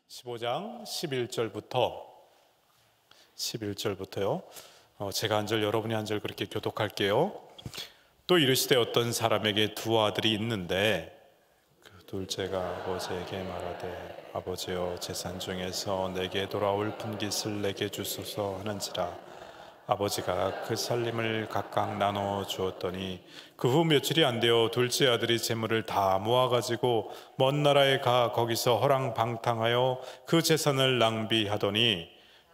15장 11절부터요. 제가 한 절 여러분이 한 절 그렇게 교독할게요. 또 이르시되 어떤 사람에게 두 아들이 있는데 그 둘째가 아버지에게 말하되 아버지여 재산 중에서 내게 돌아올 분깃을 내게 주소서 하는지라. 아버지가 그 살림을 각각 나눠 주었더니 그 후 며칠이 안 되어 둘째 아들이 재물을 다 모아가지고 먼 나라에 가 거기서 허랑방탕하여 그 재산을 낭비하더니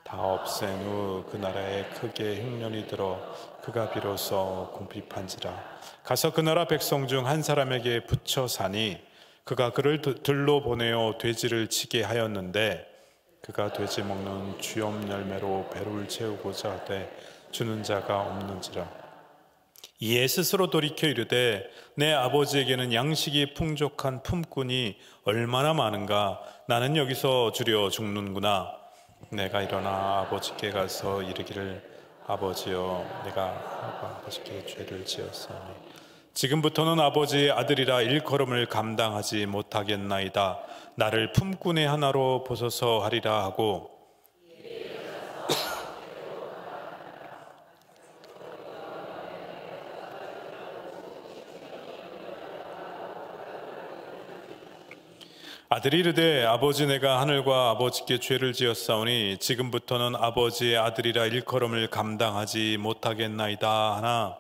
다 없앤 후 그 나라에 크게 흉년이 들어 그가 비로소 궁핍한지라. 가서 그 나라 백성 중 한 사람에게 붙여 사니 그가 그를 들로 보내어 돼지를 치게 하였는데 그가 돼지 먹는 쥐엄 열매로 배를 채우고자 하되 주는 자가 없는지라. 이에 스스로 돌이켜 이르되 내 아버지에게는 양식이 풍족한 품꾼이 얼마나 많은가. 나는 여기서 주려 죽는구나. 내가 일어나 아버지께 가서 이르기를 아버지여 내가 아버지께 죄를 지었사오니 지금부터는 아버지의 아들이라 일컬음을 감당하지 못하겠나이다. 나를 품꾼의 하나로 보소서 하리라 하고 아들이 이르되 아버지 내가 하늘과 아버지께 죄를 지었사오니 지금부터는 아버지의 아들이라 일컬음을 감당하지 못하겠나이다 하나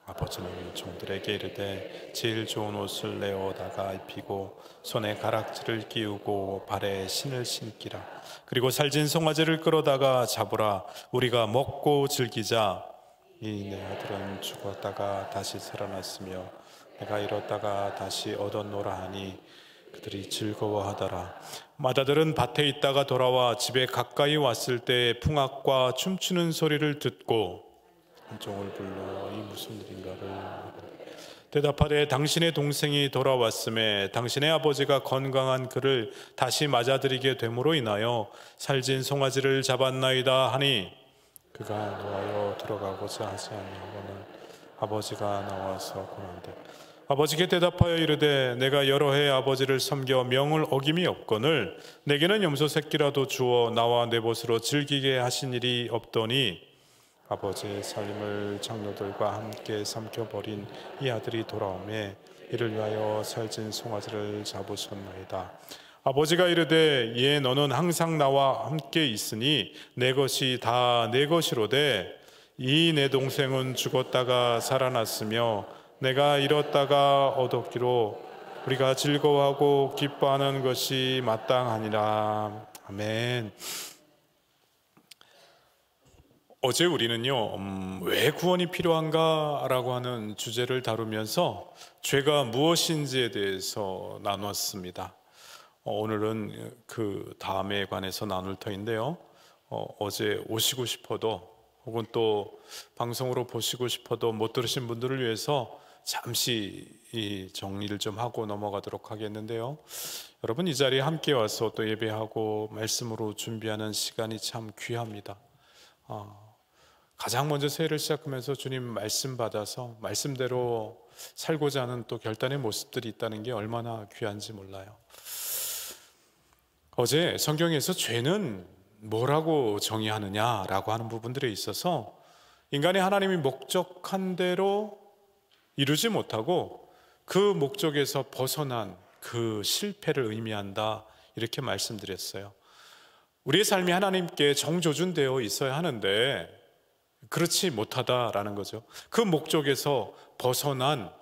아버지는 종들에게 이르되 제일 좋은 옷을 내어다가 입히고 손에 가락지를 끼우고 발에 신을 신기라. 그리고 살진 송아지를 끌어다가 잡으라. 우리가 먹고 즐기자. 이 내 아들은 죽었다가 다시 살아났으며 내가 잃었다가 다시 얻었노라 하니 그들이 즐거워하더라. 맏아들은 밭에 있다가 돌아와 집에 가까이 왔을 때 풍악과 춤추는 소리를 듣고 한종을 불러 이 무슨 일인가를 대답하되 당신의 동생이 돌아왔음에 당신의 아버지가 건강한 그를 다시 맞아들이게 됨으로 인하여 살진 송아지를 잡았나이다 하니 그가 놓아여 들어가고자 하지 아니하고는 아버지가 나와서 고난되 아버지께 대답하여 이르되 내가 여러 해 아버지를 섬겨 명을 어김이 없거늘 내게는 염소 새끼라도 주어 나와 내 벗으로 즐기게 하신 일이 없더니 아버지의 살림을 장로들과 함께 삼켜버린 이 아들이 돌아오매 이를 위하여 살찐 송아지를 잡으셨나이다. 아버지가 이르되 예 너는 항상 나와 함께 있으니 내 것이 다 내 것이로되 이 내 동생은 죽었다가 살아났으며 내가 잃었다가 얻었기로 우리가 즐거워하고 기뻐하는 것이 마땅하니라. 아멘. 어제 우리는요, 왜 구원이 필요한가? 라고 하는 주제를 다루면서 죄가 무엇인지에 대해서 나눴습니다. 오늘은 그 다음에 관해서 나눌 터인데요. 어제 오시고 싶어도 혹은 또 방송으로 보시고 싶어도 못 들으신 분들을 위해서 잠시 이 정리를 좀 하고 넘어가도록 하겠는데요. 여러분 이 자리에 함께 와서 또 예배하고 말씀으로 준비하는 시간이 참 귀합니다. 가장 먼저 새해를 시작하면서 주님 말씀 받아서 말씀대로 살고자 하는 또 결단의 모습들이 있다는 게 얼마나 귀한지 몰라요. 어제 성경에서 죄는 뭐라고 정의하느냐라고 하는 부분들에 있어서 인간이 하나님이 목적한 대로 이루지 못하고 그 목적에서 벗어난 그 실패를 의미한다 이렇게 말씀드렸어요. 우리의 삶이 하나님께 정조준되어 있어야 하는데 그렇지 못하다라는 거죠. 그 목적에서 벗어난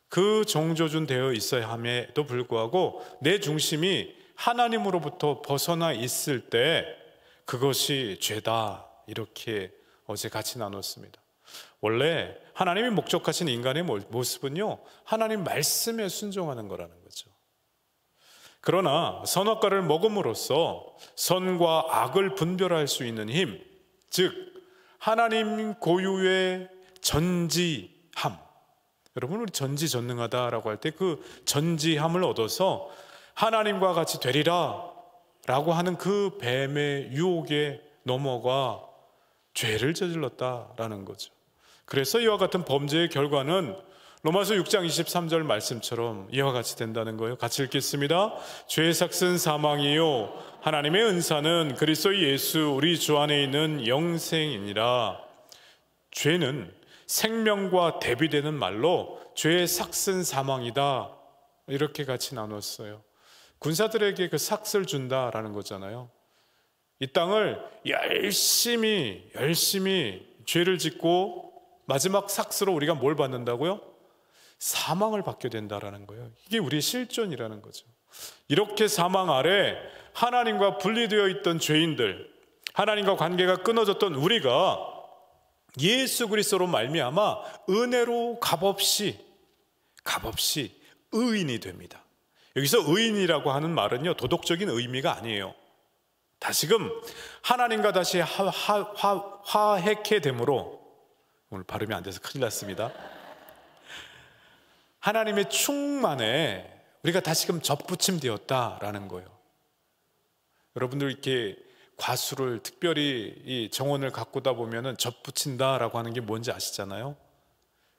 그 정조준되어 있어야 함에도 불구하고 내 중심이 하나님으로부터 벗어나 있을 때 그것이 죄다 이렇게 어제 같이 나눴습니다. 원래 하나님이 목적하신 인간의 모습은요 하나님 말씀에 순종하는 거라는 거죠. 그러나 선악과를 먹음으로써 선과 악을 분별할 수 있는 힘, 즉 하나님 고유의 전지함. 여러분 우리 전지전능하다라고 할 때 그 전지함을 얻어서 하나님과 같이 되리라 라고 하는 그 뱀의 유혹에 넘어가 죄를 저질렀다라는 거죠. 그래서 이와 같은 범죄의 결과는 로마서 6장 23절 말씀처럼 이와 같이 된다는 거예요. 같이 읽겠습니다. 죄의 삭은 사망이요 하나님의 은사는 그리스도 예수 우리 주 안에 있는 영생이니라. 죄는 생명과 대비되는 말로 죄의 삭은 사망이다, 이렇게 같이 나눴어요. 군사들에게 그 삭을 준다라는 거잖아요. 이 땅을 열심히 죄를 짓고 마지막 삭스로 우리가 뭘 받는다고요? 사망을 받게 된다라는 거예요. 이게 우리의 실존이라는 거죠. 이렇게 사망 아래 하나님과 분리되어 있던 죄인들, 하나님과 관계가 끊어졌던 우리가 예수 그리스도로 말미암아 은혜로 값없이 의인이 됩니다. 여기서 의인이라고 하는 말은요, 도덕적인 의미가 아니에요. 다시금 하나님과 다시 화해케 됨으로, 오늘 발음이 안 돼서 큰일 났습니다. 하나님의 충만에 우리가 다시금 접붙임되었다라는 거예요. 여러분들 이렇게 과수를 특별히 이 정원을 가꾸다 보면은 접붙인다라고 하는 게 뭔지 아시잖아요.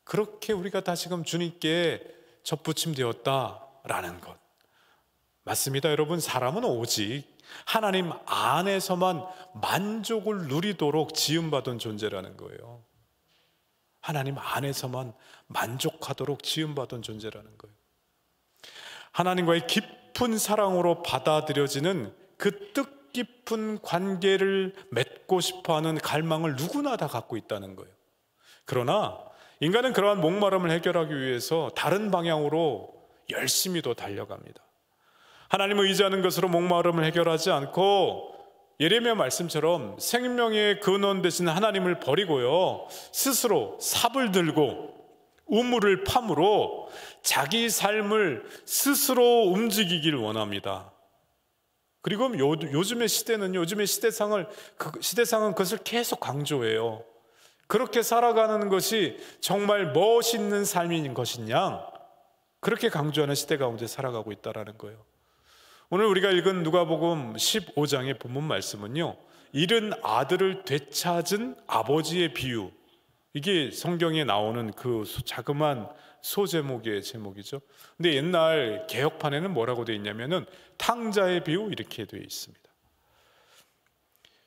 그렇게 우리가 다시금 주님께 접붙임되었다라는 것 맞습니다. 여러분, 사람은 오직 하나님 안에서만 만족을 누리도록 지음받은 존재라는 거예요. 하나님 안에서만 만족하도록 지음받은 존재라는 거예요. 하나님과의 깊은 사랑으로 받아들여지는 그 뜻깊은 관계를 맺고 싶어하는 갈망을 누구나 다 갖고 있다는 거예요. 그러나 인간은 그러한 목마름을 해결하기 위해서 다른 방향으로 열심히 더 달려갑니다. 하나님을 의지하는 것으로 목마름을 해결하지 않고 예레미야 말씀처럼 생명의 근원 되신 하나님을 버리고요, 스스로 삽을 들고 우물을 파므로 자기 삶을 스스로 움직이길 원합니다. 그리고 요즘의 시대는요, 요즘의 시대상은 그것을 계속 강조해요. 그렇게 살아가는 것이 정말 멋있는 삶인 것이냐, 그렇게 강조하는 시대 가운데 살아가고 있다는 거예요. 오늘 우리가 읽은 누가복음 15장의 본문 말씀은요, 잃은 아들을 되찾은 아버지의 비유, 이게 성경에 나오는 그 자그마한 소제목의 제목이죠. 근데 옛날 개혁판에는 뭐라고 되어 있냐면은 탕자의 비유, 이렇게 되어 있습니다.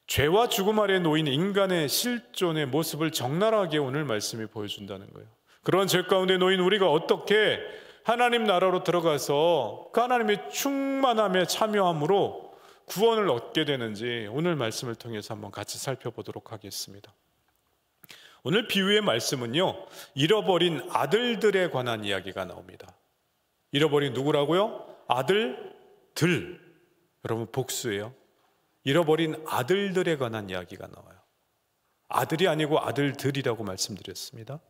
죄와 죽음 아래 놓인 인간의 실존의 모습을 적나라하게 오늘 말씀이 보여준다는 거예요. 그런 죄 가운데 놓인 우리가 어떻게 하나님 나라로 들어가서 그 하나님의 충만함에 참여함으로 구원을 얻게 되는지 오늘 말씀을 통해서 한번 같이 살펴보도록 하겠습니다. 오늘 비유의 말씀은요, 잃어버린 아들들에 관한 이야기가 나옵니다. 잃어버린 누구라고요? 아들들. 여러분, 복수예요. 잃어버린 아들들에 관한 이야기가 나와요. 아들이 아니고 아들들이라고 말씀드렸습니다.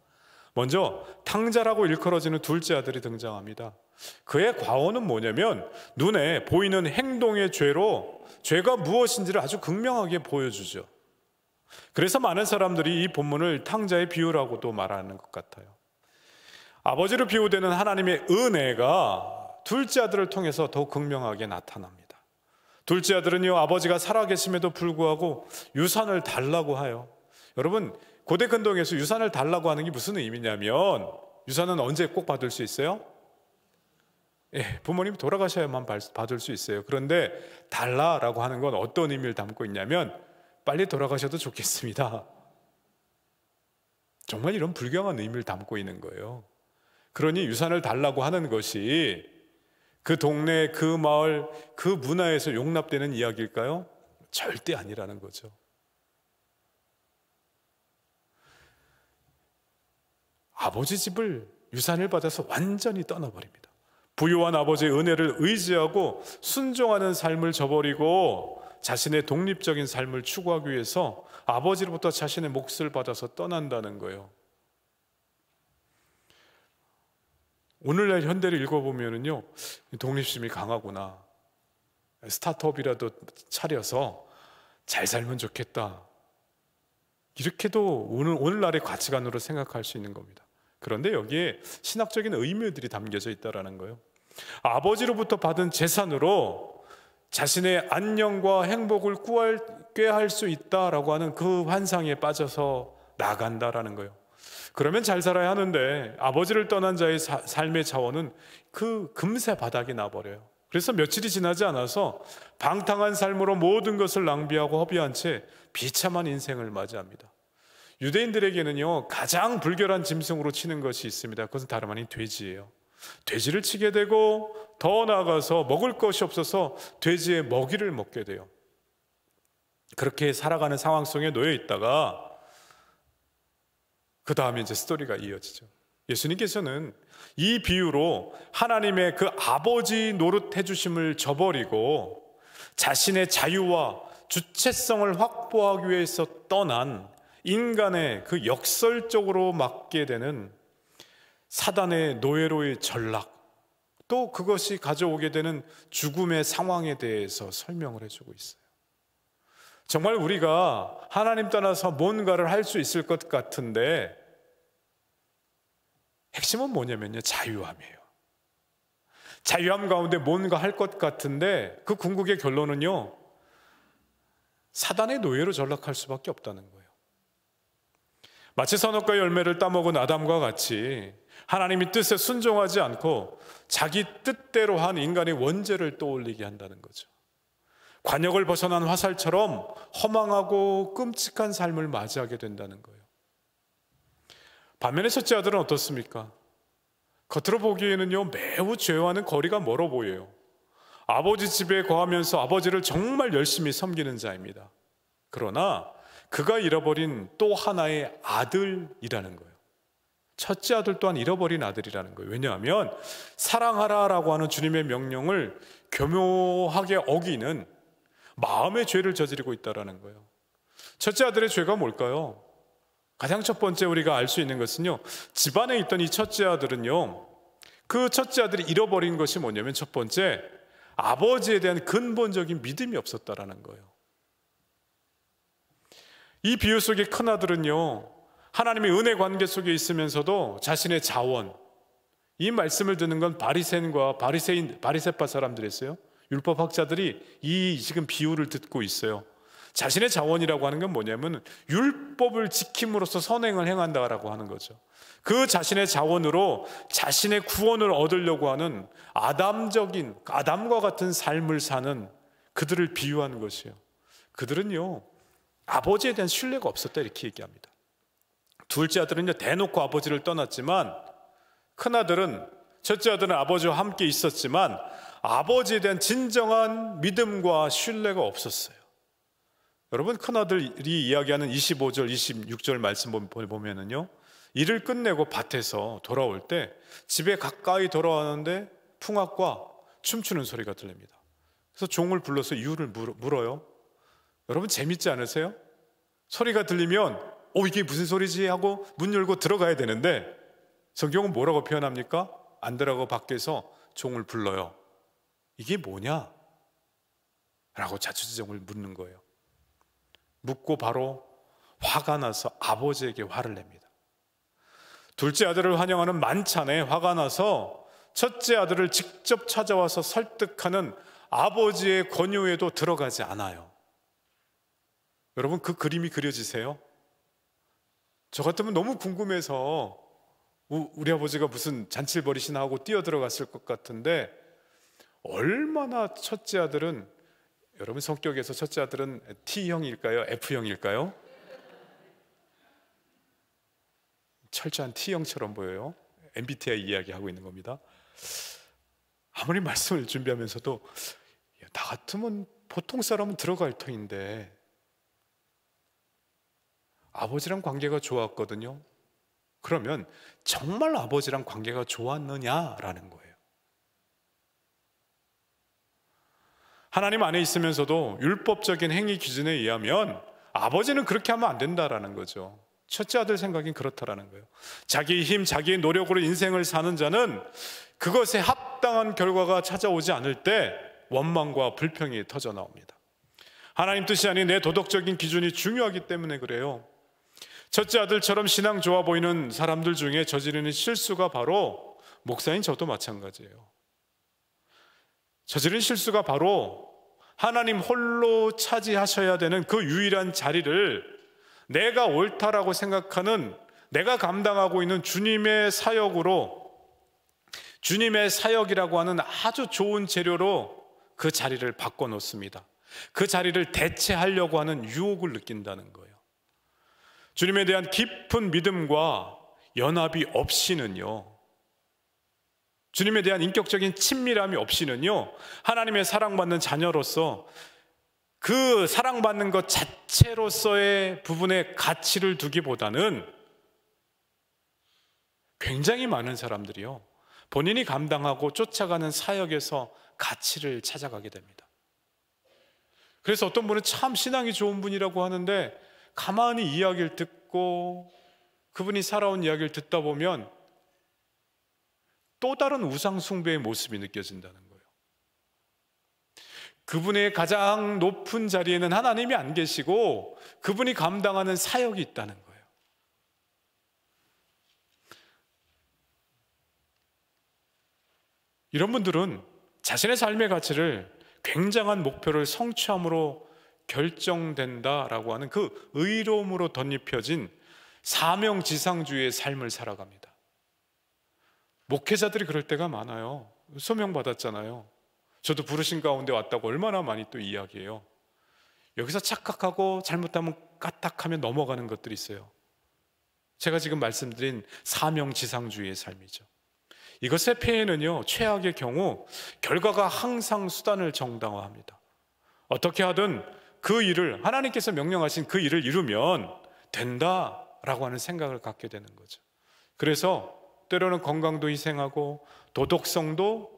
먼저 탕자라고 일컬어지는 둘째 아들이 등장합니다. 그의 과오는 뭐냐면 눈에 보이는 행동의 죄로 죄가 무엇인지를 아주 극명하게 보여주죠. 그래서 많은 사람들이 이 본문을 탕자의 비유라고도 말하는 것 같아요. 아버지로 비유되는 하나님의 은혜가 둘째 아들을 통해서 더욱 극명하게 나타납니다. 둘째 아들은요, 아버지가 살아계심에도 불구하고 유산을 달라고 해요. 여러분, 고대 근동에서 유산을 달라고 하는 게 무슨 의미냐면, 유산은 언제 꼭 받을 수 있어요? 부모님이 돌아가셔야만 받을 수 있어요. 그런데 달라라고 하는 건 어떤 의미를 담고 있냐면, 빨리 돌아가셔도 좋겠습니다. 정말 이런 불경한 의미를 담고 있는 거예요. 그러니 유산을 달라고 하는 것이 그 동네, 그 마을, 그 문화에서 용납되는 이야기일까요? 절대 아니라는 거죠. 아버지 집을 유산을 받아서 완전히 떠나버립니다. 부유한 아버지의 은혜를 의지하고 순종하는 삶을 저버리고 자신의 독립적인 삶을 추구하기 위해서 아버지로부터 자신의 몫을 받아서 떠난다는 거예요. 오늘날 현대를 읽어보면요, 독립심이 강하구나, 스타트업이라도 차려서 잘 살면 좋겠다, 이렇게도 오늘날의 가치관으로 생각할 수 있는 겁니다. 그런데 여기에 신학적인 의미들이 담겨져 있다는 거예요. 아버지로부터 받은 재산으로 자신의 안녕과 행복을 꾀할 수 있다라고 하는 그 환상에 빠져서 나간다라는 거예요. 그러면 잘 살아야 하는데 아버지를 떠난 자의 삶의 자원은 그 금세 바닥이 나버려요. 그래서 며칠이 지나지 않아서 방탕한 삶으로 모든 것을 낭비하고 허비한 채 비참한 인생을 맞이합니다. 유대인들에게는요, 가장 불결한 짐승으로 치는 것이 있습니다. 그것은 다름 아닌 돼지예요. 돼지를 치게 되고 더 나아가서 먹을 것이 없어서 돼지의 먹이를 먹게 돼요. 그렇게 살아가는 상황 속에 놓여 있다가 그 다음에 이제 스토리가 이어지죠. 예수님께서는 이 비유로 하나님의 그 아버지 노릇해 주심을 저버리고 자신의 자유와 주체성을 확보하기 위해서 떠난 인간의 그 역설적으로 맡게 되는 사단의 노예로의 전락, 또 그것이 가져오게 되는 죽음의 상황에 대해서 설명을 해주고 있어요. 정말 우리가 하나님 떠나서 뭔가를 할 수 있을 것 같은데 핵심은 뭐냐면요, 자유함이에요. 자유함 가운데 뭔가 할 것 같은데 그 궁극의 결론은요, 사단의 노예로 전락할 수밖에 없다는 거예요. 마치 선악과의 열매를 따먹은 아담과 같이 하나님의 뜻에 순종하지 않고 자기 뜻대로 한 인간의 원죄를 떠올리게 한다는 거죠. 관역을 벗어난 화살처럼 허망하고 끔찍한 삶을 맞이하게 된다는 거예요. 반면에 첫째 아들은 어떻습니까? 겉으로 보기에는요, 매우 죄와는 거리가 멀어 보여요. 아버지 집에 거하면서 아버지를 정말 열심히 섬기는 자입니다. 그러나 그가 잃어버린 또 하나의 아들이라는 거예요. 첫째 아들 또한 잃어버린 아들이라는 거예요. 왜냐하면 사랑하라라고 하는 주님의 명령을 교묘하게 어기는 마음의 죄를 저지르고 있다는 거예요. 첫째 아들의 죄가 뭘까요? 가장 첫 번째 우리가 알 수 있는 것은요, 집안에 있던 이 첫째 아들은요, 그 첫째 아들이 잃어버린 것이 뭐냐면 첫 번째, 아버지에 대한 근본적인 믿음이 없었다라는 거예요. 이 비유 속의 큰아들은요, 하나님의 은혜 관계 속에 있으면서도 자신의 자원, 이 말씀을 듣는 건 바리새인과 바리새파 사람들이었어요. 율법학자들이 이 지금 비유를 듣고 있어요. 자신의 자원이라고 하는 건 뭐냐면 율법을 지킴으로써 선행을 행한다라고 하는 거죠. 그 자신의 자원으로 자신의 구원을 얻으려고 하는 아담과 같은 삶을 사는 그들을 비유하는 것이에요. 그들은요, 아버지에 대한 신뢰가 없었다 이렇게 얘기합니다. 둘째 아들은요, 대놓고 아버지를 떠났지만 큰아들은, 첫째 아들은 아버지와 함께 있었지만 아버지에 대한 진정한 믿음과 신뢰가 없었어요. 여러분, 큰아들이 이야기하는 25절, 26절 말씀 보면은요, 일을 끝내고 밭에서 돌아올 때 집에 가까이 돌아왔는데 풍악과 춤추는 소리가 들립니다. 그래서 종을 불러서 이유를 물어요. 여러분, 재밌지 않으세요? 소리가 들리면 이게 무슨 소리지 하고 문 열고 들어가야 되는데 성경은 뭐라고 표현합니까? 안 들어가고 밖에서 종을 불러요. 이게 뭐냐? 라고 자초지종을 묻는 거예요. 묻고 바로 화가 나서 아버지에게 화를 냅니다. 둘째 아들을 환영하는 만찬에 화가 나서 첫째 아들을 직접 찾아와서 설득하는 아버지의 권유에도 들어가지 않아요. 여러분, 그 그림이 그려지세요? 저 같으면 너무 궁금해서 우리 아버지가 무슨 잔치를 벌이시나 하고 뛰어들어갔을 것 같은데, 얼마나 첫째 아들은, 여러분 성격에서 첫째 아들은 T형일까요? F형일까요? 철저한 T형처럼 보여요. MBTI 이야기하고 있는 겁니다. 아무리 말씀을 준비하면서도 나 같으면 보통 사람은 들어갈 터인데 아버지랑 관계가 좋았거든요. 그러면 정말 아버지랑 관계가 좋았느냐라는 거예요. 하나님 안에 있으면서도 율법적인 행위 기준에 의하면 아버지는 그렇게 하면 안 된다라는 거죠. 첫째 아들 생각엔 그렇다라는 거예요. 자기의 힘, 자기의 노력으로 인생을 사는 자는 그것에 합당한 결과가 찾아오지 않을 때 원망과 불평이 터져 나옵니다. 하나님 뜻이 아닌 내 도덕적인 기준이 중요하기 때문에 그래요. 첫째 아들처럼 신앙 좋아 보이는 사람들 중에 저지르는 실수가 바로, 목사인 저도 마찬가지예요. 저지른 실수가 바로 하나님 홀로 차지하셔야 되는 그 유일한 자리를 내가 옳다라고 생각하는 내가 감당하고 있는 주님의 사역으로, 주님의 사역이라고 하는 아주 좋은 재료로 그 자리를 바꿔놓습니다. 그 자리를 대체하려고 하는 유혹을 느낀다는 거예요. 주님에 대한 깊은 믿음과 연합이 없이는요, 주님에 대한 인격적인 친밀함이 없이는요, 하나님의 사랑받는 자녀로서 그 사랑받는 것 자체로서의 부분에 가치를 두기보다는 굉장히 많은 사람들이요, 본인이 감당하고 쫓아가는 사역에서 가치를 찾아가게 됩니다. 그래서 어떤 분은 참 신앙이 좋은 분이라고 하는데 가만히 이야기를 듣고 그분이 살아온 이야기를 듣다 보면 또 다른 우상 숭배의 모습이 느껴진다는 거예요. 그분의 가장 높은 자리에는 하나님이 안 계시고 그분이 감당하는 사역이 있다는 거예요. 이런 분들은 자신의 삶의 가치를 굉장한 목표를 성취함으로 결정된다라고 하는 그 의로움으로 덧입혀진 사명지상주의의 삶을 살아갑니다. 목회자들이 그럴 때가 많아요. 소명 받았잖아요. 저도 부르신 가운데 왔다고 얼마나 많이 또 이야기해요. 여기서 착각하고 잘못하면 까딱하면 넘어가는 것들이 있어요. 제가 지금 말씀드린 사명지상주의의 삶이죠. 이것의 폐해는요, 최악의 경우 결과가 항상 수단을 정당화합니다. 어떻게 하든 그 일을, 하나님께서 명령하신 그 일을 이루면 된다라고 하는 생각을 갖게 되는 거죠. 그래서 때로는 건강도 희생하고 도덕성도,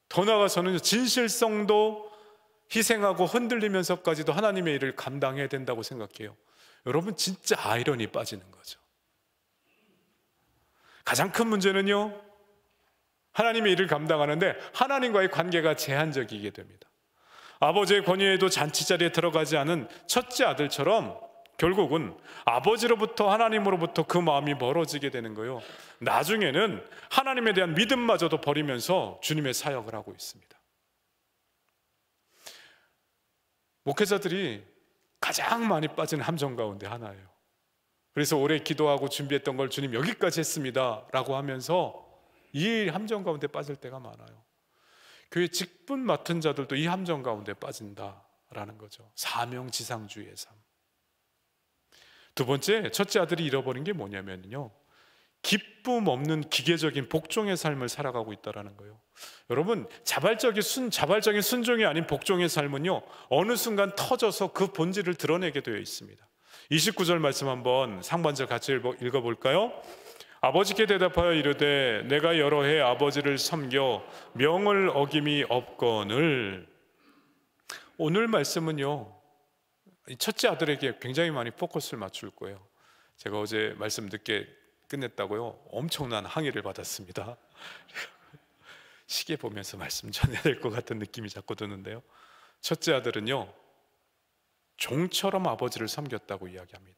더 나아가서는 진실성도 희생하고 흔들리면서까지도 하나님의 일을 감당해야 된다고 생각해요. 여러분, 진짜 아이러니 빠지는 거죠. 가장 큰 문제는요, 하나님의 일을 감당하는데 하나님과의 관계가 제한적이게 됩니다. 아버지의 권위에도 잔치자리에 들어가지 않은 첫째 아들처럼 결국은 아버지로부터, 하나님으로부터 그 마음이 멀어지게 되는 거예요. 나중에는 하나님에 대한 믿음마저도 버리면서 주님의 사역을 하고 있습니다. 목회자들이 가장 많이 빠진 함정 가운데 하나예요. 그래서 오래 기도하고 준비했던 걸 주님 여기까지 했습니다 라고 하면서 이 함정 가운데 빠질 때가 많아요. 교회 직분 맡은 자들도 이 함정 가운데 빠진다라는 거죠. 사명지상주의의 삶. 두 번째, 첫째 아들이 잃어버린 게 뭐냐면요, 기쁨 없는 기계적인 복종의 삶을 살아가고 있다는 거예요. 여러분, 자발적인 순종이 아닌 복종의 삶은요, 어느 순간 터져서 그 본질을 드러내게 되어 있습니다. 29절 말씀 한번 상반절 같이 읽어볼까요? 아버지께 대답하여 이르되 내가 여러 해 아버지를 섬겨 명을 어김이 없거늘. 오늘 말씀은요, 첫째 아들에게 굉장히 많이 포커스를 맞출 거예요. 제가 어제 말씀 늦게 끝냈다고요? 엄청난 항의를 받았습니다. 시계 보면서 말씀 전해야 될 것 같은 느낌이 자꾸 드는데요, 첫째 아들은요, 종처럼 아버지를 섬겼다고 이야기합니다.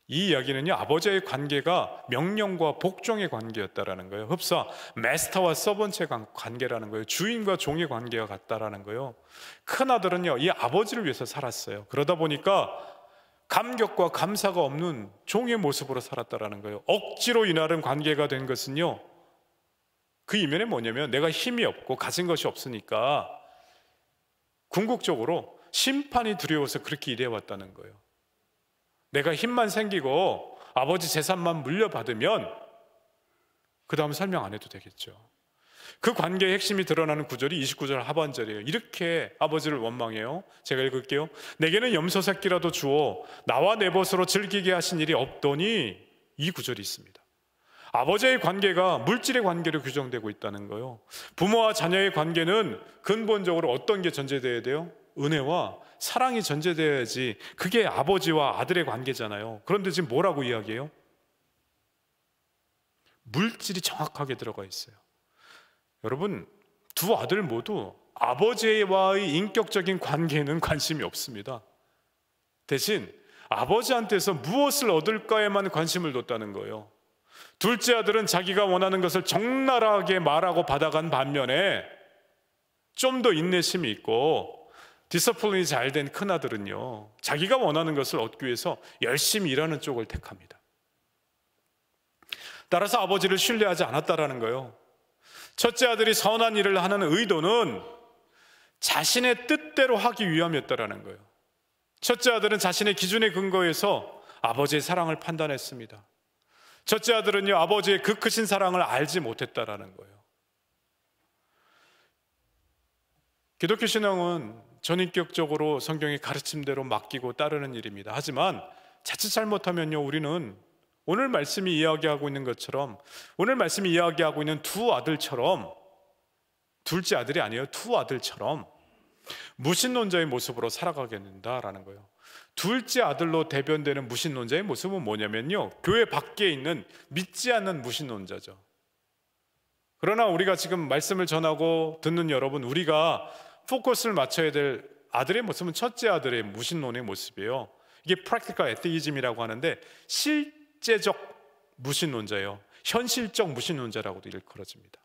이 이야기는요, 아버지의 관계가 명령과 복종의 관계였다라는 거예요. 흡사 마스터와 서번트의 관계라는 거예요. 주인과 종의 관계가 같다라는 거예요. 큰 아들은요, 이 아버지를 위해서 살았어요. 그러다 보니까 감격과 감사가 없는 종의 모습으로 살았다라는 거예요. 억지로 이날은 관계가 된 것은요, 그 이면에 뭐냐면 내가 힘이 없고 가진 것이 없으니까 궁극적으로 심판이 두려워서 그렇게 일해왔다는 거예요. 내가 힘만 생기고 아버지 재산만 물려받으면 그 다음 설명 안 해도 되겠죠. 그 관계의 핵심이 드러나는 구절이 29절 하반절이에요. 이렇게 아버지를 원망해요. 제가 읽을게요. 내게는 염소 새끼라도 주어 나와 내 벗으로 즐기게 하신 일이 없더니, 이 구절이 있습니다. 아버지의 관계가 물질의 관계로 규정되고 있다는 거예요. 부모와 자녀의 관계는 근본적으로 어떤 게 전제되어야 돼요? 은혜와 사랑이 전제되어야지. 그게 아버지와 아들의 관계잖아요. 그런데 지금 뭐라고 이야기해요? 물질이 정확하게 들어가 있어요. 여러분, 두 아들 모두 아버지와의 인격적인 관계에는 관심이 없습니다. 대신 아버지한테서 무엇을 얻을까에만 관심을 뒀다는 거예요. 둘째 아들은 자기가 원하는 것을 적나라하게 말하고 받아간 반면에 좀 더 인내심이 있고 디서플린이 잘 된 큰아들은요, 자기가 원하는 것을 얻기 위해서 열심히 일하는 쪽을 택합니다. 따라서 아버지를 신뢰하지 않았다라는 거예요. 첫째 아들이 선한 일을 하는 의도는 자신의 뜻대로 하기 위함이었다라는 거예요. 첫째 아들은 자신의 기준에 근거해서 아버지의 사랑을 판단했습니다. 첫째 아들은요, 아버지의 그 크신 사랑을 알지 못했다라는 거예요. 기독교 신앙은 전인격적으로 성경의 가르침대로 맡기고 따르는 일입니다. 하지만 자칫 잘못하면요, 우리는 오늘 말씀이 이야기하고 있는 것처럼, 오늘 말씀이 이야기하고 있는 두 아들처럼, 둘째 아들이 아니에요, 두 아들처럼 무신론자의 모습으로 살아가게 된다라는 거예요. 둘째 아들로 대변되는 무신론자의 모습은 뭐냐면요, 교회 밖에 있는 믿지 않는 무신론자죠. 그러나 우리가 지금 말씀을 전하고 듣는 여러분, 우리가 포커스를 맞춰야 될 아들의 모습은 첫째 아들의 무신론의 모습이에요. 이게 프랙티컬 에티이즘이라고 하는데 실제적 무신론자예요. 현실적 무신론자라고도 일컬어집니다.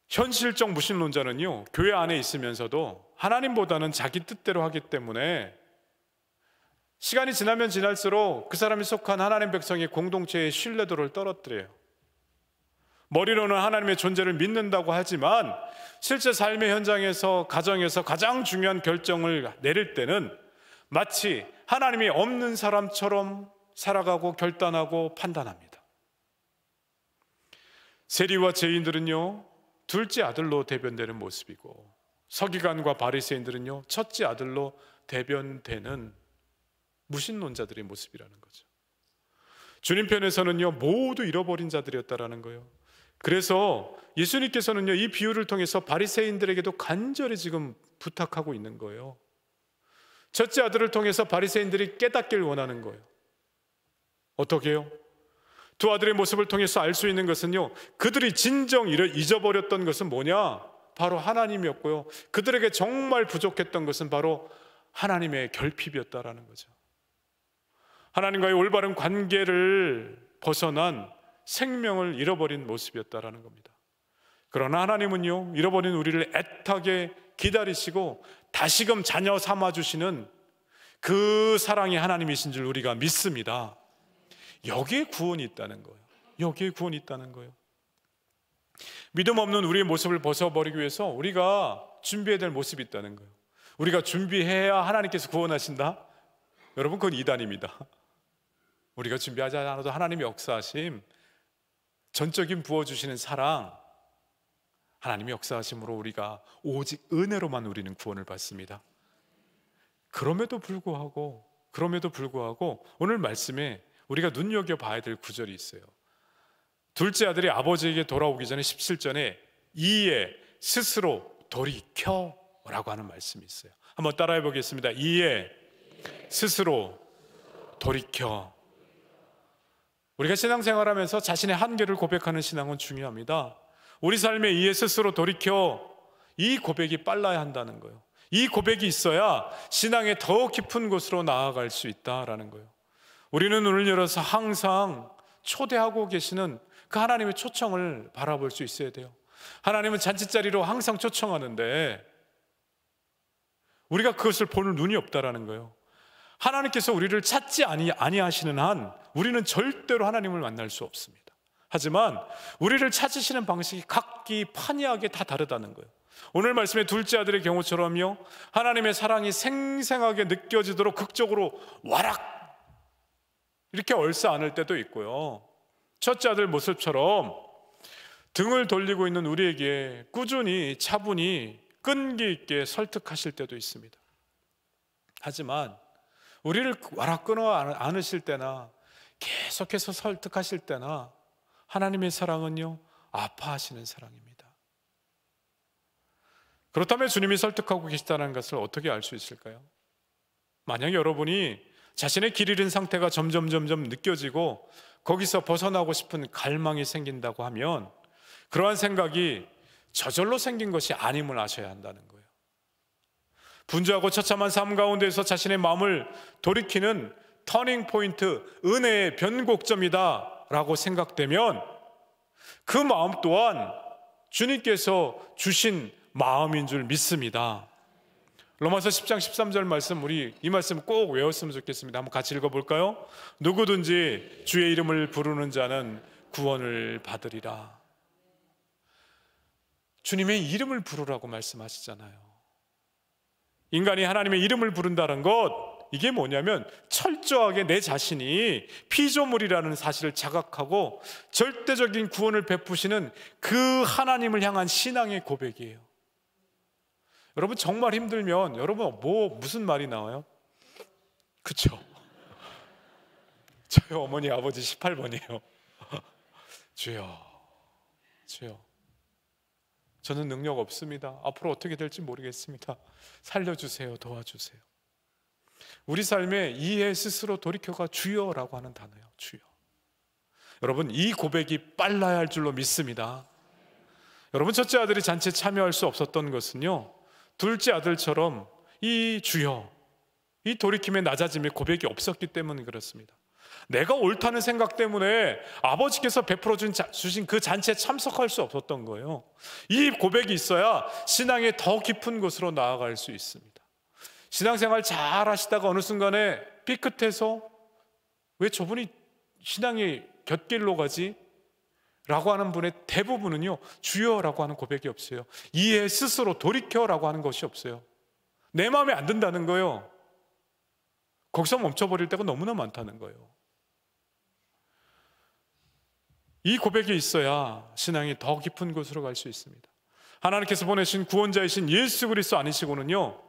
현실적 무신론자는요, 교회 안에 있으면서도 하나님보다는 자기 뜻대로 하기 때문에 시간이 지나면 지날수록 그 사람이 속한 하나님 백성의 공동체의 신뢰도를 떨어뜨려요. 머리로는 하나님의 존재를 믿는다고 하지만 실제 삶의 현장에서, 가정에서 가장 중요한 결정을 내릴 때는 마치 하나님이 없는 사람처럼 살아가고 결단하고 판단합니다. 세리와 죄인들은요, 둘째 아들로 대변되는 모습이고, 서기관과 바리새인들은요, 첫째 아들로 대변되는 무신론자들의 모습이라는 거죠. 주님 편에서는요, 모두 잃어버린 자들이었다라는 거예요. 그래서 예수님께서는요, 이 비유를 통해서 바리새인들에게도 간절히 지금 부탁하고 있는 거예요. 첫째 아들을 통해서 바리새인들이 깨닫길 원하는 거예요. 어떻게 해요? 두 아들의 모습을 통해서 알 수 있는 것은요, 그들이 진정 잊어버렸던 것은 뭐냐? 바로 하나님이었고요, 그들에게 정말 부족했던 것은 바로 하나님의 결핍이었다라는 거죠. 하나님과의 올바른 관계를 벗어난 생명을 잃어버린 모습이었다라는 겁니다. 그러나 하나님은요, 잃어버린 우리를 애타게 기다리시고 다시금 자녀 삼아주시는 그 사랑이 하나님이신 줄 우리가 믿습니다. 여기에 구원이 있다는 거예요. 여기에 구원이 있다는 거예요. 믿음 없는 우리의 모습을 벗어버리기 위해서 우리가 준비해야 될 모습이 있다는 거예요. 우리가 준비해야 하나님께서 구원하신다? 여러분, 그건 이단입니다. 우리가 준비하지 않아도 하나님의 역사하심, 전적인 부어주시는 사랑, 하나님의 역사하심으로 우리가 오직 은혜로만 우리는 구원을 받습니다. 그럼에도 불구하고 오늘 말씀에 우리가 눈여겨봐야 될 구절이 있어요. 둘째 아들이 아버지에게 돌아오기 전에 17절에 이에 스스로 돌이켜라고 하는 말씀이 있어요. 한번 따라해 보겠습니다. 이에 스스로 돌이켜. 우리가 신앙생활하면서 자신의 한계를 고백하는 신앙은 중요합니다. 우리 삶에 이에 스스로 돌이켜, 이 고백이 빨라야 한다는 거예요. 이 고백이 있어야 신앙의 더 깊은 곳으로 나아갈 수 있다라는 거예요. 우리는 눈을 열어서 항상 초대하고 계시는 그 하나님의 초청을 바라볼 수 있어야 돼요. 하나님은 잔치자리로 항상 초청하는데 우리가 그것을 보는 눈이 없다라는 거예요. 하나님께서 우리를 찾지 아니하시는 한 우리는 절대로 하나님을 만날 수 없습니다. 하지만 우리를 찾으시는 방식이 각기 판이하게 다 다르다는 거예요. 오늘 말씀의 둘째 아들의 경우처럼요, 하나님의 사랑이 생생하게 느껴지도록 극적으로 와락 이렇게 얼싸 안을 때도 있고요, 첫째 아들 모습처럼 등을 돌리고 있는 우리에게 꾸준히 차분히 끈기 있게 설득하실 때도 있습니다. 하지만 우리를 와락 끊어 안으실 때나 계속해서 설득하실 때나 하나님의 사랑은요, 아파하시는 사랑입니다. 그렇다면 주님이 설득하고 계시다는 것을 어떻게 알 수 있을까요? 만약 여러분이 자신의 길 잃은 상태가 점점 느껴지고 거기서 벗어나고 싶은 갈망이 생긴다고 하면 그러한 생각이 저절로 생긴 것이 아님을 아셔야 한다는 거예요. 분주하고 처참한 삶 가운데에서 자신의 마음을 돌이키는 터닝 포인트, 은혜의 변곡점이다 라고 생각되면 그 마음 또한 주님께서 주신 마음인 줄 믿습니다. 로마서 10장 13절 말씀, 우리 이 말씀 꼭 외웠으면 좋겠습니다. 한번 같이 읽어볼까요? 누구든지 주의 이름을 부르는 자는 구원을 받으리라. 주님의 이름을 부르라고 말씀하시잖아요. 인간이 하나님의 이름을 부른다는 것, 이게 뭐냐면 철저하게 내 자신이 피조물이라는 사실을 자각하고 절대적인 구원을 베푸시는 그 하나님을 향한 신앙의 고백이에요. 여러분 정말 힘들면 여러분 무슨 말이 나와요? 그쵸? 저희 어머니 아버지 18번이에요 주여 저는 능력 없습니다. 앞으로 어떻게 될지 모르겠습니다. 살려주세요. 도와주세요. 우리 삶에 이에 스스로 돌이켜가 주여라고 하는 단어예요. 주여. 여러분 이 고백이 빨라야 할 줄로 믿습니다. 여러분 첫째 아들이 잔치에 참여할 수 없었던 것은요, 둘째 아들처럼 이 주여, 이 돌이킴의 낮아짐의 고백이 없었기 때문에 그렇습니다. 내가 옳다는 생각 때문에 아버지께서 베풀어 주신 그 잔치에 참석할 수 없었던 거예요. 이 고백이 있어야 신앙의 더 깊은 곳으로 나아갈 수 있습니다. 신앙생활 잘 하시다가 어느 순간에 삐끗해서 왜 저분이 신앙의 곁길로 가지? 라고 하는 분의 대부분은요, 주여라고 하는 고백이 없어요. 이에 스스로 돌이켜라고 하는 것이 없어요. 내 마음에 안 든다는 거예요. 거기서 멈춰버릴 때가 너무나 많다는 거예요. 이 고백이 있어야 신앙이 더 깊은 곳으로 갈 수 있습니다. 하나님께서 보내신 구원자이신 예수 그리스도 아니시고는요,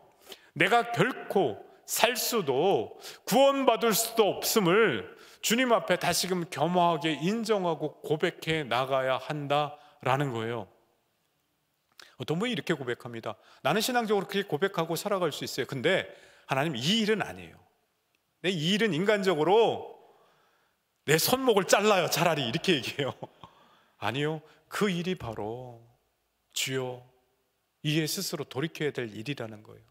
내가 결코 살 수도 구원받을 수도 없음을 주님 앞에 다시금 겸허하게 인정하고 고백해 나가야 한다라는 거예요. 어떤 분이 이렇게 고백합니다. 나는 신앙적으로 그렇게 고백하고 살아갈 수 있어요. 근데 하나님 이 일은 아니에요. 이 일은 인간적으로 내 손목을 잘라요. 차라리 이렇게 얘기해요. 아니요, 그 일이 바로 주여 이에 스스로 돌이켜야 될 일이라는 거예요.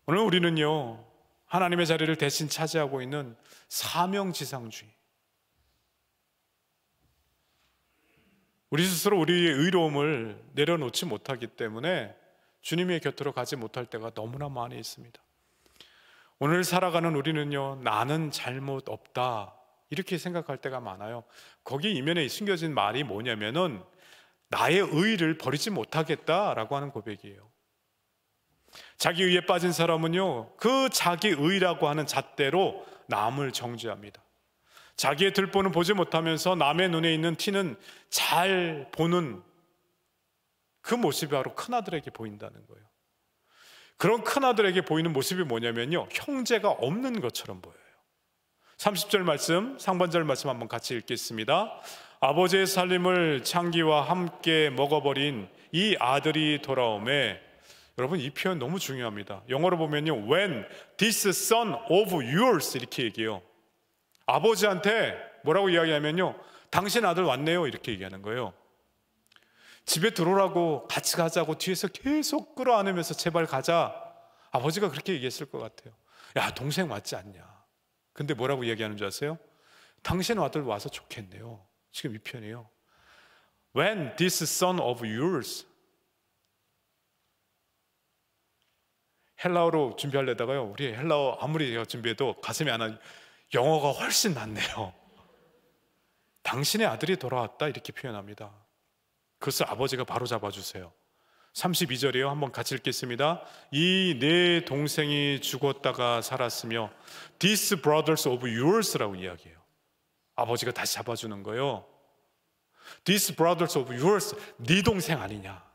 오늘 우리는요, 하나님의 자리를 대신 차지하고 있는 사명지상주의, 우리 스스로 우리의 의로움을 내려놓지 못하기 때문에 주님의 곁으로 가지 못할 때가 너무나 많이 있습니다. 오늘 살아가는 우리는요, 나는 잘못 없다 이렇게 생각할 때가 많아요. 거기 이면에 숨겨진 말이 뭐냐면은 나의 의의를 버리지 못하겠다라고 하는 고백이에요. 자기 의에 빠진 사람은요, 그 자기 의라고 하는 잣대로 남을 정죄합니다. 자기의 들보는 보지 못하면서 남의 눈에 있는 티는 잘 보는 그 모습이 바로 큰아들에게 보인다는 거예요. 그런 큰아들에게 보이는 모습이 뭐냐면요, 형제가 없는 것처럼 보여요. 30절 말씀, 상반절 말씀 한번 같이 읽겠습니다. 아버지의 살림을 창기와 함께 먹어버린 이 아들이 돌아오매. 여러분 이 표현 너무 중요합니다. 영어로 보면요, When this son of yours 이렇게 얘기해요. 아버지한테 뭐라고 이야기하면요, 당신 아들 왔네요 이렇게 얘기하는 거예요. 집에 들어오라고 같이 가자고 뒤에서 계속 끌어안으면서 제발 가자, 아버지가 그렇게 얘기했을 것 같아요. 야, 동생 왔지 않냐. 근데 뭐라고 얘기하는 줄 아세요? 당신 아들 와서 좋겠네요. 지금 이 표현이에요. When this son of yours. 헬라어로 준비하려다가요, 우리 헬라어 아무리 제가 준비해도 가슴이 안 와요. 영어가 훨씬 낫네요. 당신의 아들이 돌아왔다 이렇게 표현합니다. 그것을 아버지가 바로 잡아주세요. 32절이에요. 한번 같이 읽겠습니다. 이 내 동생이 죽었다가 살았으며 These brothers of yours라고 이야기해요. 아버지가 다시 잡아주는 거예요. These brothers of yours, 네 동생 아니냐.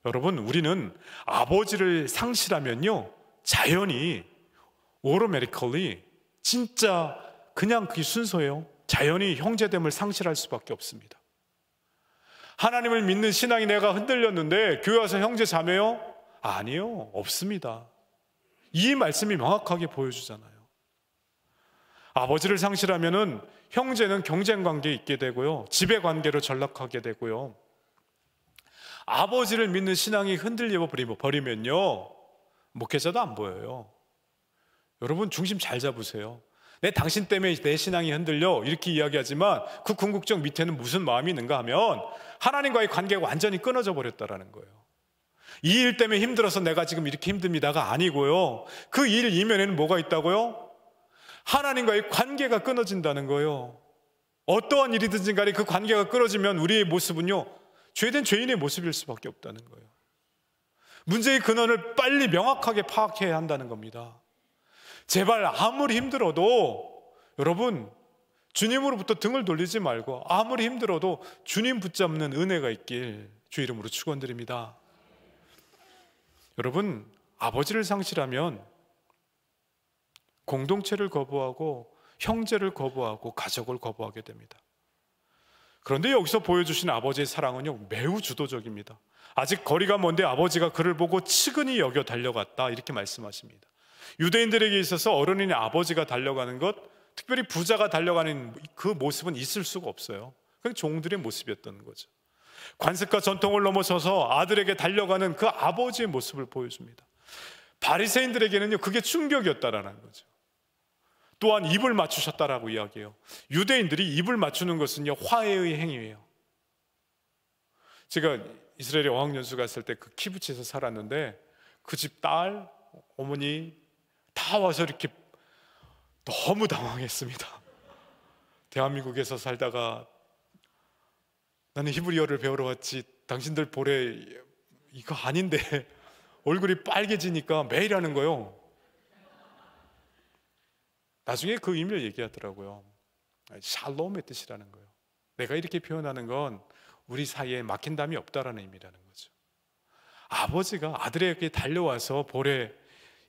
여러분 우리는 아버지를 상실하면요, 자연히 automatically, 진짜 그냥 그게 순서예요. 자연히 형제됨을 상실할 수밖에 없습니다. 하나님을 믿는 신앙이 내가 흔들렸는데 교회 와서 형제 자매요? 아니요, 없습니다. 이 말씀이 명확하게 보여주잖아요. 아버지를 상실하면은 형제는 경쟁 관계에 있게 되고요, 지배 관계로 전락하게 되고요, 아버지를 믿는 신앙이 흔들려 버리면요, 목회자도 안 보여요. 여러분 중심 잘 잡으세요. 내 당신 때문에 내 신앙이 흔들려 이렇게 이야기하지만 그 궁극적 밑에는 무슨 마음이 있는가 하면 하나님과의 관계가 완전히 끊어져 버렸다라는 거예요. 이 일 때문에 힘들어서 내가 지금 이렇게 힘듭니다가 아니고요. 그 일 이면에는 뭐가 있다고요? 하나님과의 관계가 끊어진다는 거예요. 어떠한 일이든지 간에 그 관계가 끊어지면 우리의 모습은요, 죄된 죄인의 모습일 수밖에 없다는 거예요. 문제의 근원을 빨리 명확하게 파악해야 한다는 겁니다. 제발 아무리 힘들어도 여러분, 주님으로부터 등을 돌리지 말고 아무리 힘들어도 주님 붙잡는 은혜가 있길 주 이름으로 축원드립니다. 여러분, 아버지를 상실하면 공동체를 거부하고 형제를 거부하고 가족을 거부하게 됩니다. 그런데 여기서 보여주신 아버지의 사랑은요, 매우 주도적입니다. 아직 거리가 먼데 아버지가 그를 보고 측은히 여겨 달려갔다, 이렇게 말씀하십니다. 유대인들에게 있어서 어른인 아버지가 달려가는 것, 특별히 부자가 달려가는 그 모습은 있을 수가 없어요. 그건 종들의 모습이었던 거죠. 관습과 전통을 넘어서서 아들에게 달려가는 그 아버지의 모습을 보여줍니다. 바리새인들에게는요, 그게 충격이었다라는 거죠. 또한 입을 맞추셨다라고 이야기해요. 유대인들이 입을 맞추는 것은요, 화해의 행위예요. 제가 이스라엘에 어학연수 갔을 때 그 키부츠에서 살았는데 그 집 딸, 어머니 다 와서 이렇게 너무 당황했습니다. 대한민국에서 살다가 나는 히브리어를 배우러 왔지, 당신들 볼에 이거 아닌데 얼굴이 빨개지니까 매일 하는 거예요. 나중에 그 의미를 얘기하더라고요. 샬롬의 뜻이라는 거예요. 내가 이렇게 표현하는 건 우리 사이에 막힌 담이 없다라는 의미라는 거죠. 아버지가 아들에게 달려와서 볼에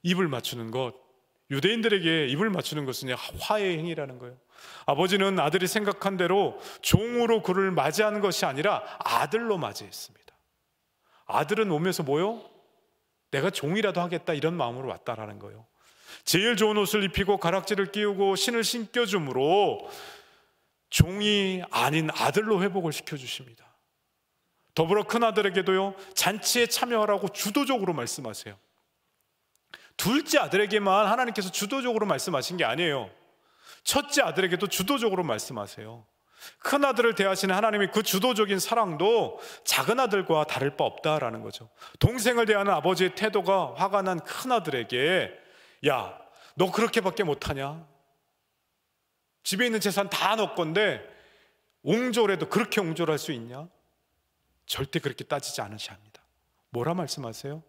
입을 맞추는 것, 유대인들에게 입을 맞추는 것은 화해의 행위라는 거예요. 아버지는 아들이 생각한 대로 종으로 그를 맞이하는 것이 아니라 아들로 맞이했습니다. 아들은 오면서 뭐요? 내가 종이라도 하겠다, 이런 마음으로 왔다라는 거예요. 제일 좋은 옷을 입히고 가락지를 끼우고 신을 신겨줌으로 종이 아닌 아들로 회복을 시켜주십니다. 더불어 큰아들에게도요, 잔치에 참여하라고 주도적으로 말씀하세요. 둘째 아들에게만 하나님께서 주도적으로 말씀하신 게 아니에요. 첫째 아들에게도 주도적으로 말씀하세요. 큰아들을 대하시는 하나님의 그 주도적인 사랑도 작은 아들과 다를 바 없다라는 거죠. 동생을 대하는 아버지의 태도가 화가 난 큰아들에게, 야, 너 그렇게밖에 못하냐? 집에 있는 재산 다 너 건데 옹졸해도 그렇게 옹졸할 수 있냐? 절대 그렇게 따지지 않으셔야 합니다. 뭐라 말씀하세요?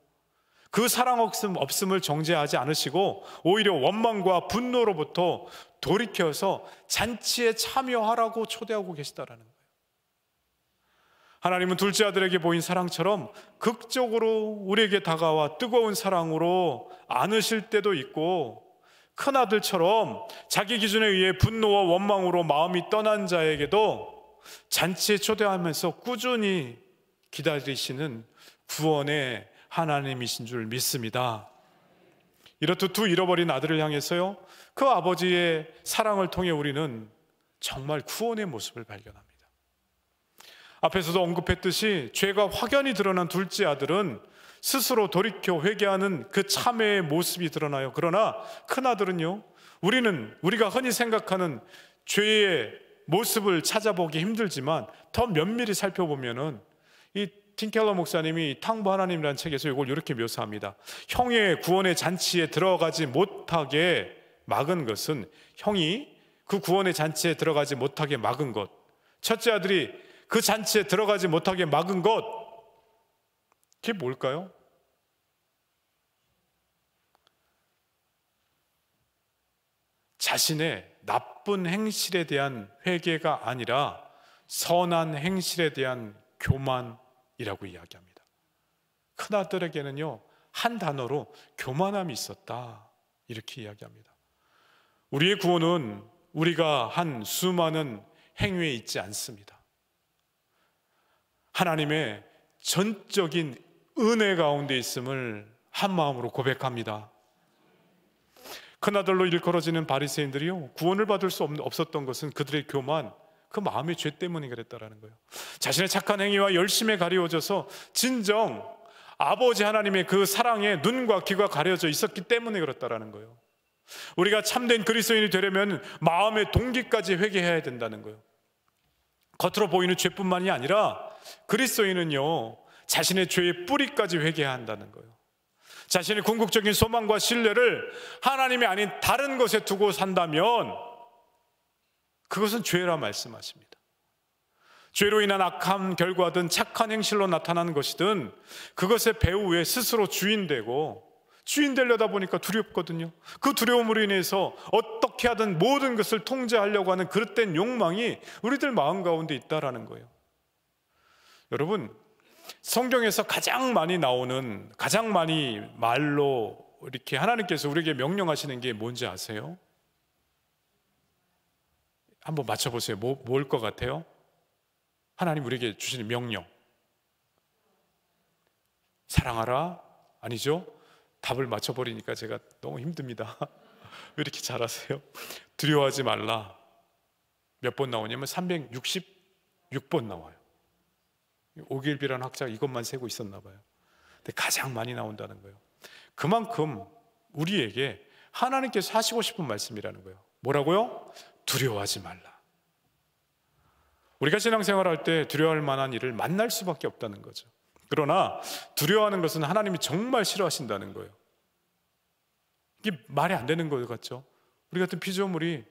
그 사랑 없음을 정죄하지 않으시고 오히려 원망과 분노로부터 돌이켜서 잔치에 참여하라고 초대하고 계시다라는 거예요. 하나님은 둘째 아들에게 보인 사랑처럼 극적으로 우리에게 다가와 뜨거운 사랑으로 안으실 때도 있고, 큰아들처럼 자기 기준에 의해 분노와 원망으로 마음이 떠난 자에게도 잔치에 초대하면서 꾸준히 기다리시는 구원의 하나님이신 줄 믿습니다. 이렇듯 두 잃어버린 아들을 향해서요, 그 아버지의 사랑을 통해 우리는 정말 구원의 모습을 발견합니다. 앞에서도 언급했듯이 죄가 확연히 드러난 둘째 아들은 스스로 돌이켜 회개하는 그 참회의 모습이 드러나요. 그러나 큰아들은요, 우리가 흔히 생각하는 죄의 모습을 찾아보기 힘들지만 더 면밀히 살펴보면은 이 틴켈러 목사님이 탕부 하나님이라는 책에서 이걸 이렇게 묘사합니다. 형의 구원의 잔치에 들어가지 못하게 막은 것은, 형이 그 구원의 잔치에 들어가지 못하게 막은 것, 첫째 아들이 그 잔치에 들어가지 못하게 막은 것, 그게 뭘까요? 자신의 나쁜 행실에 대한 회개가 아니라 선한 행실에 대한 교만이라고 이야기합니다. 큰아들에게는요, 한 단어로 교만함이 있었다, 이렇게 이야기합니다. 우리의 구원은 우리가 한 수많은 행위에 있지 않습니다. 하나님의 전적인 은혜 가운데 있음을 한 마음으로 고백합니다. 큰아들로 일컬어지는 바리새인들이요, 구원을 받을 수 없었던 것은 그들의 교만, 그 마음의 죄 때문에 그랬다라는 거예요. 자신의 착한 행위와 열심에 가리워져서 진정 아버지 하나님의 그 사랑에 눈과 귀가 가려져 있었기 때문에 그렇다라는 거예요. 우리가 참된 그리스도인이 되려면 마음의 동기까지 회개해야 된다는 거예요. 겉으로 보이는 죄뿐만이 아니라 그리스도인은요, 자신의 죄의 뿌리까지 회개해야 한다는 거예요. 자신의 궁극적인 소망과 신뢰를 하나님이 아닌 다른 것에 두고 산다면 그것은 죄라 말씀하십니다. 죄로 인한 악한 결과든 착한 행실로 나타나는 것이든 그것의 배후에 스스로 주인 되려다 보니까 두렵거든요. 그 두려움으로 인해서 어떻게 하든 모든 것을 통제하려고 하는 그릇된 욕망이 우리들 마음 가운데 있다라는 거예요. 여러분, 성경에서 가장 많이 말로 이렇게 하나님께서 우리에게 명령하시는 게 뭔지 아세요? 한번 맞춰보세요. 뭘 것 같아요? 하나님 우리에게 주시는 명령. 사랑하라? 아니죠? 답을 맞춰버리니까 제가 너무 힘듭니다. 왜 이렇게 잘하세요? 두려워하지 말라. 몇 번 나오냐면 366번 나와요. 오길비라는 학자가 이것만 세고 있었나 봐요. 근데 가장 많이 나온다는 거예요. 그만큼 우리에게 하나님께서 하시고 싶은 말씀이라는 거예요. 뭐라고요? 두려워하지 말라. 우리가 신앙생활할 때 두려워할 만한 일을 만날 수밖에 없다는 거죠. 그러나 두려워하는 것은 하나님이 정말 싫어하신다는 거예요. 이게 말이 안 되는 것 같죠? 우리 같은 피조물이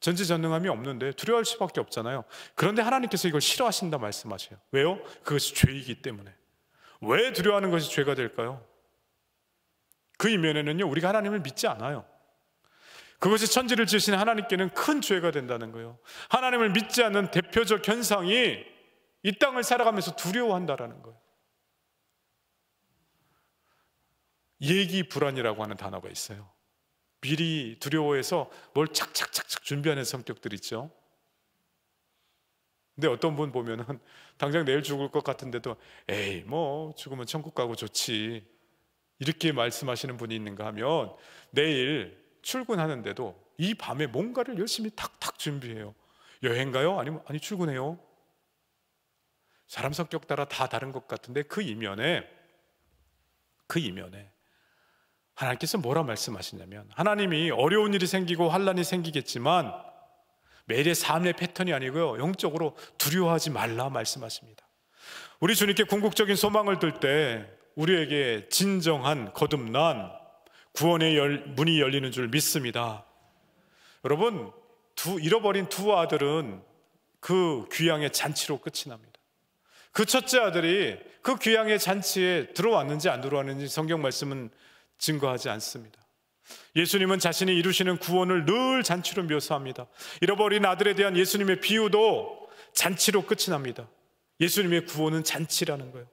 전지전능함이 없는데 두려워할 수밖에 없잖아요. 그런데 하나님께서 이걸 싫어하신다 말씀하셔요. 왜요? 그것이 죄이기 때문에. 왜 두려워하는 것이 죄가 될까요? 그 이면에는요, 우리가 하나님을 믿지 않아요. 그것이 천지를 지으신 하나님께는 큰 죄가 된다는 거예요. 하나님을 믿지 않는 대표적 현상이 이 땅을 살아가면서 두려워한다라는 거예요. 예기불안이라고 하는 단어가 있어요. 미리 두려워해서 뭘 착착착착 준비하는 성격들 있죠. 근데 어떤 분 보면은 당장 내일 죽을 것 같은데도 에이 뭐 죽으면 천국 가고 좋지 이렇게 말씀하시는 분이 있는가 하면 내일 출근하는데도 이 밤에 뭔가를 열심히 탁탁 준비해요. 여행 가요? 아니 출근해요. 사람 성격 따라 다 다른 것 같은데 그 이면에 하나님께서 뭐라 말씀하시냐면, 하나님이 어려운 일이 생기고 환난이 생기겠지만 매일의 삶의 패턴이 아니고요, 영적으로 두려워하지 말라 말씀하십니다. 우리 주님께 궁극적인 소망을 들 때 우리에게 진정한 거듭난 구원의 문이 열리는 줄 믿습니다. 여러분, 잃어버린 두 아들은 그 귀향의 잔치로 끝이 납니다. 그 첫째 아들이 그 귀향의 잔치에 들어왔는지 안 들어왔는지 성경 말씀은 증거하지 않습니다. 예수님은 자신이 이루시는 구원을 늘 잔치로 묘사합니다. 잃어버린 아들에 대한 예수님의 비유도 잔치로 끝이 납니다. 예수님의 구원은 잔치라는 거예요.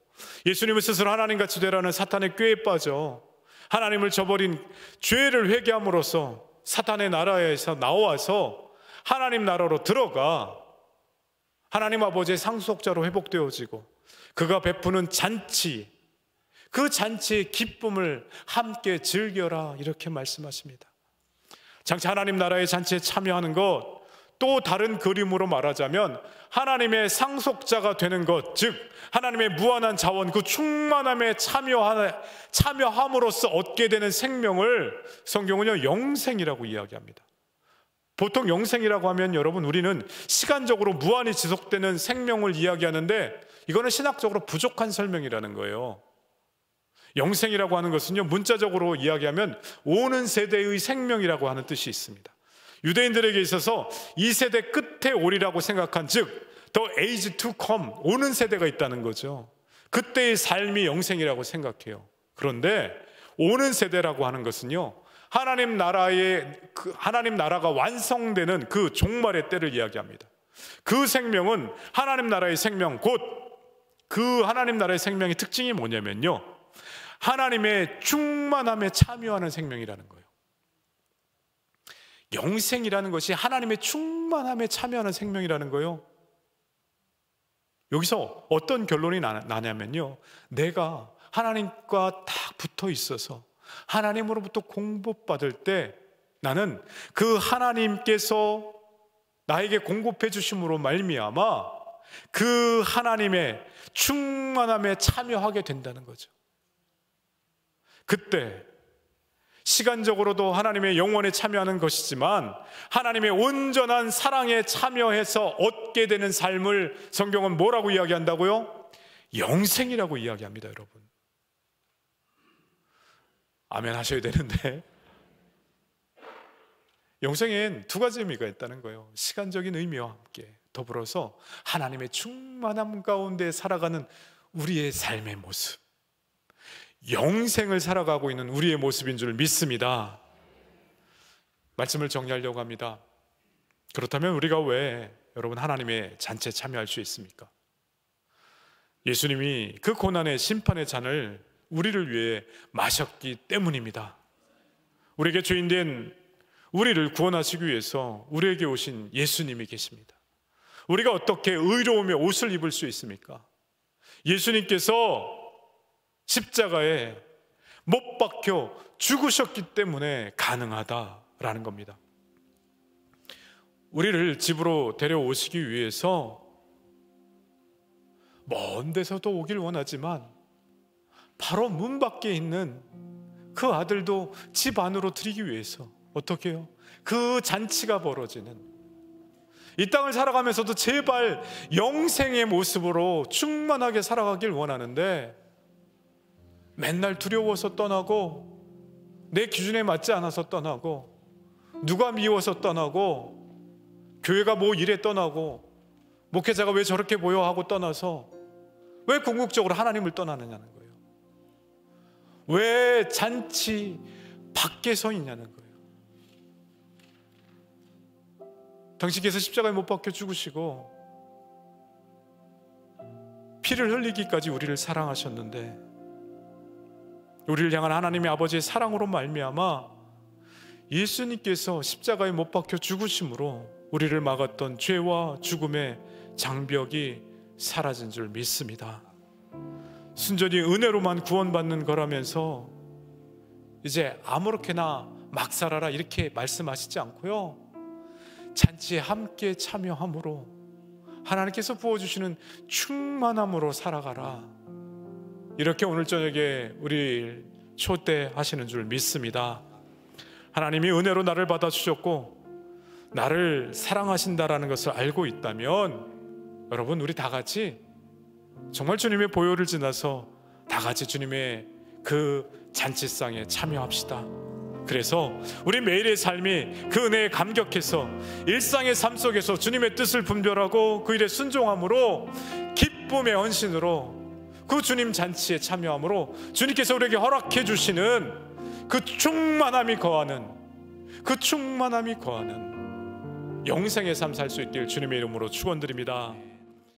예수님은 스스로 하나님같이 되라는 사탄의 꾀에 빠져 하나님을 저버린 죄를 회개함으로써 사탄의 나라에서 나와서 하나님 나라로 들어가 하나님 아버지의 상속자로 회복되어지고 그가 베푸는 잔치, 그 잔치의 기쁨을 함께 즐겨라 이렇게 말씀하십니다. 장차 하나님 나라의 잔치에 참여하는 것, 또 다른 그림으로 말하자면 하나님의 상속자가 되는 것, 즉 하나님의 무한한 자원, 그 충만함에 참여함으로써 얻게 되는 생명을 성경은요 영생이라고 이야기합니다. 보통 영생이라고 하면 여러분 우리는 시간적으로 무한히 지속되는 생명을 이야기하는데 이거는 신학적으로 부족한 설명이라는 거예요. 영생이라고 하는 것은요 문자적으로 이야기하면 오는 세대의 생명이라고 하는 뜻이 있습니다. 유대인들에게 있어서 이 세대 끝에 오리라고 생각한 즉 The age to come, 오는 세대가 있다는 거죠. 그때의 삶이 영생이라고 생각해요. 그런데 오는 세대라고 하는 것은요 하나님 나라가 완성되는 그 종말의 때를 이야기합니다. 그 생명은 하나님 나라의 생명, 곧 그 하나님 나라의 생명의 특징이 뭐냐면요 하나님의 충만함에 참여하는 생명이라는 거예요. 영생이라는 것이 하나님의 충만함에 참여하는 생명이라는 거예요. 여기서 어떤 결론이 나냐면요 내가 하나님과 딱 붙어 있어서 하나님으로부터 공급받을 때 나는 그 하나님께서 나에게 공급해 주심으로 말미암아 그 하나님의 충만함에 참여하게 된다는 거죠. 그때 시간적으로도 하나님의 영원에 참여하는 것이지만 하나님의 온전한 사랑에 참여해서 얻게 되는 삶을 성경은 뭐라고 이야기한다고요? 영생이라고 이야기합니다, 여러분. 아멘 하셔야 되는데, 영생엔 두 가지 의미가 있다는 거예요. 시간적인 의미와 함께 더불어서 하나님의 충만함 가운데 살아가는 우리의 삶의 모습, 영생을 살아가고 있는 우리의 모습인 줄 믿습니다. 말씀을 정리하려고 합니다. 그렇다면 우리가 왜 여러분 하나님의 잔치에 참여할 수 있습니까? 예수님이 그 고난의 심판의 잔을 우리를 위해 마셨기 때문입니다. 우리에게 죄인된 우리를 구원하시기 위해서 우리에게 오신 예수님이 계십니다. 우리가 어떻게 의로움의 옷을 입을 수 있습니까? 예수님께서 십자가에 못 박혀 죽으셨기 때문에 가능하다라는 겁니다. 우리를 집으로 데려오시기 위해서 먼 데서도 오길 원하지만 바로 문 밖에 있는 그 아들도 집 안으로 들이기 위해서 어떻게 해요? 그 잔치가 벌어지는, 이 땅을 살아가면서도 제발 영생의 모습으로 충만하게 살아가길 원하는데 맨날 두려워서 떠나고, 내 기준에 맞지 않아서 떠나고, 누가 미워서 떠나고, 교회가 뭐 이래 떠나고, 목회자가 왜 저렇게 보여 하고 떠나서 왜 궁극적으로 하나님을 떠나느냐는 거예요. 왜 잔치 밖에 서 있냐는 거예요. 당신께서 십자가에 못 박혀 죽으시고 피를 흘리기까지 우리를 사랑하셨는데, 우리를 향한 하나님의 아버지의 사랑으로 말미암아 예수님께서 십자가에 못 박혀 죽으심으로 우리를 막았던 죄와 죽음의 장벽이 사라진 줄 믿습니다. 순전히 은혜로만 구원받는 거라면서 이제 아무렇게나 막 살아라 이렇게 말씀하시지 않고요, 잔치에 함께 참여함으로 하나님께서 부어주시는 충만함으로 살아가라, 이렇게 오늘 저녁에 우리 초대하시는 줄 믿습니다. 하나님이 은혜로 나를 받아주셨고 나를 사랑하신다라는 것을 알고 있다면 여러분, 우리 다 같이 정말 주님의 보혈을 지나서 다 같이 주님의 그 잔치상에 참여합시다. 그래서 우리 매일의 삶이 그 은혜에 감격해서 일상의 삶 속에서 주님의 뜻을 분별하고 그 일에 순종함으로, 기쁨의 헌신으로 그 주님 잔치에 참여함으로 주님께서 우리에게 허락해 주시는 그 충만함이 거하는, 그 충만함이 거하는 영생의 삶 살 수 있길 주님의 이름으로 축원드립니다.